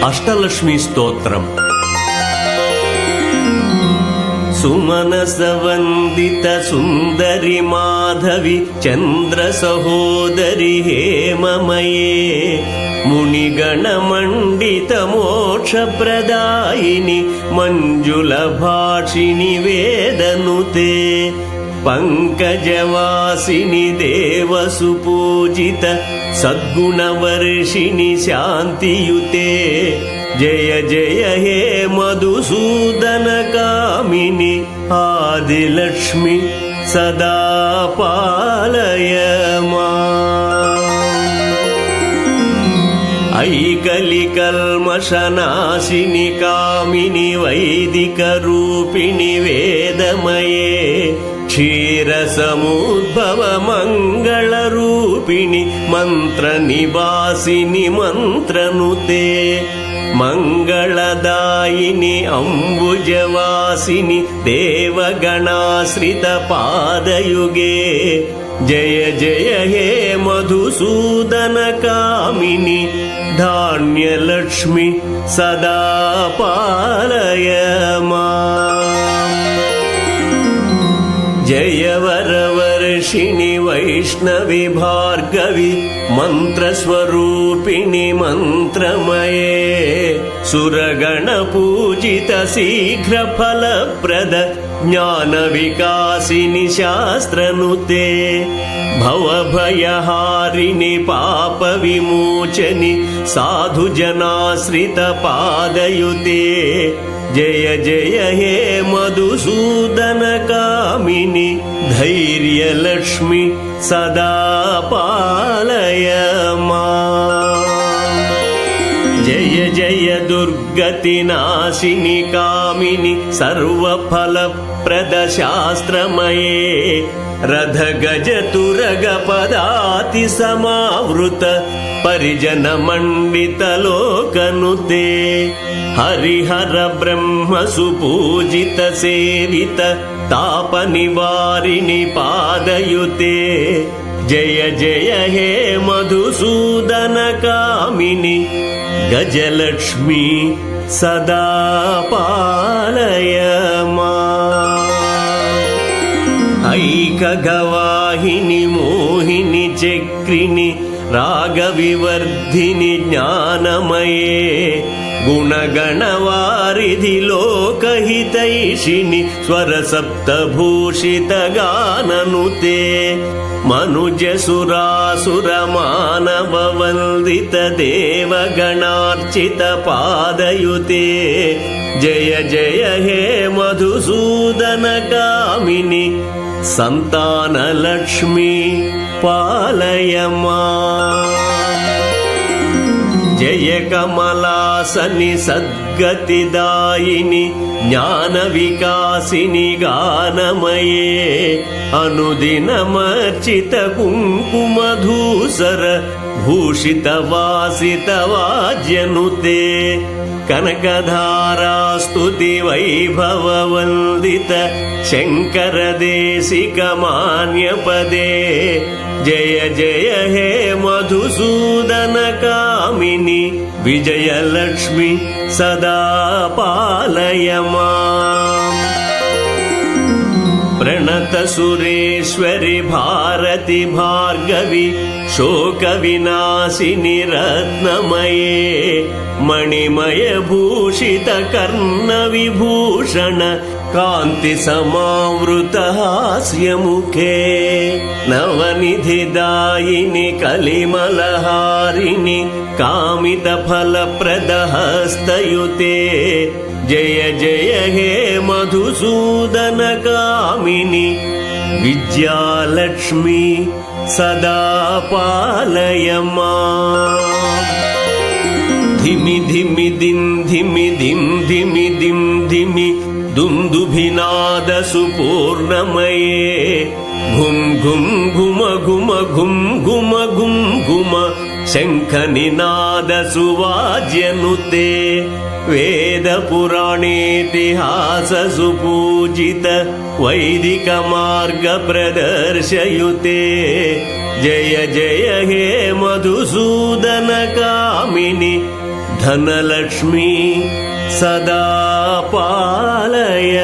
అష్టలక్ష్మి స్తోత్రం. సుమనసవందిత సుందరి మాధవి చంద్ర సహోదరి హేమమయే మునిగణ మండిత మోక్ష ప్రదాయిని మంజుల భాషిణి వేదనుతే పంకజవాసిని దేవసు పూజిత సద్గుణవర్షిణి శాంతియుతే జయ జయ హే మధుసూదన కామిని ఆదిలక్ష్మి సదా పాలయ మాం. ఐకలికల్మషనాశిని కామిని వైదిక రూపిణి వేదమయే క్షీరసముద్భవ మంగళ రూపిణి మంత్ర నివాసిని మంత్రనుతే మంగళదాయిని అంబుజవాసిని దేవగణాశ్రిత పాదయుగే జయ జయ హే మధుసూదన కామిని ధాన్యలక్ష్మి సదా పాలయ మాం. జయ వరవర్షిణి వైష్ణవి భార్గవి మంత్రస్వరూపిణి మంత్రమయే సురగణ పూజిత శీఘ్ర ఫలప్రద జ్ఞాన వికాసిని శాస్త్రనుతే భవభయహారిణి పాప విమోచని సాధు జనాశ్రిత పాదయుతే జయ జయ హే మధుసూదన కామిని ధైర్యలక్ష్మి సదా పాలయ మాం. జయ జయ దుర్గతి నాశిని కామిని సర్వఫలప్రద శాస్త్రమయే రథ గజ తురగ పదాతి సమావృత పరిజన మండిత లోకనుతే హరిహర బ్రహ్మ సుపూజిత సేవిత తాప నివారిణి పాదయుతే జయ జయ హే మధుసూదన కామిని గజలక్ష్మి సదా పాలయ మాం. ఐకగవాహిని మోహిని చక్రిని రాగవివర్ధిని జ్ఞానమయే గుణగణవారిధి లోకహితైషిణి స్వరసప్తభూషిత గాననుతే మనుజసురాసుర మానవ వందిత దేవగణార్చిత పాదయుతే జయ జయ హే మధుసూదన కామిని సంతానలక్ష్మి పాలయ మాం. జయ కమలాసని సద్గతిదాయిని జ్ఞాన వికాసిని గానమయే అనుదినమర్చిత కుంకుమధూసర భూషిత వాసిత వాజ్యనుతే కనకధారాస్తుతి వైభవ వందిత శంకర దేశిక మాన్యపదే జయ జయ హే మధుసూదన కామిని విజయలక్ష్మి సదా పాలయ మాం. ప్రణత సురేశ్వరి భారతి భార్గవి శోక వినాశిని రత్నమయే మణిమయ భూషిత కర్ణ విభూషణ కాంతి సమావృత హాస్యముఖే నవనిధిదాయిని కలిమలహారిణి కామిత ఫలప్రద హస్తయుతే జయ జయ హే మధుసూదన కామిని విద్యాలక్ష్మి సదా పాలయ మాం. ధిమి ధిమి దిం ధిమి ధిం ధిమి దిం ధిమి దుందుభినాద సుపూర్ణమయే ఘుం ఘుం ఘుమ ఘుమ ఘుం ఘుమ ఘుం ఘుమ శంఖ నినాద సువాజ్యనుతే వేద పురాణేతిహాస సుపూజిత వైదిక మార్గ ప్రదర్శయుతే జయ జయ హే మధుసూదన కామిని धनलक्ष्मी सदा पालय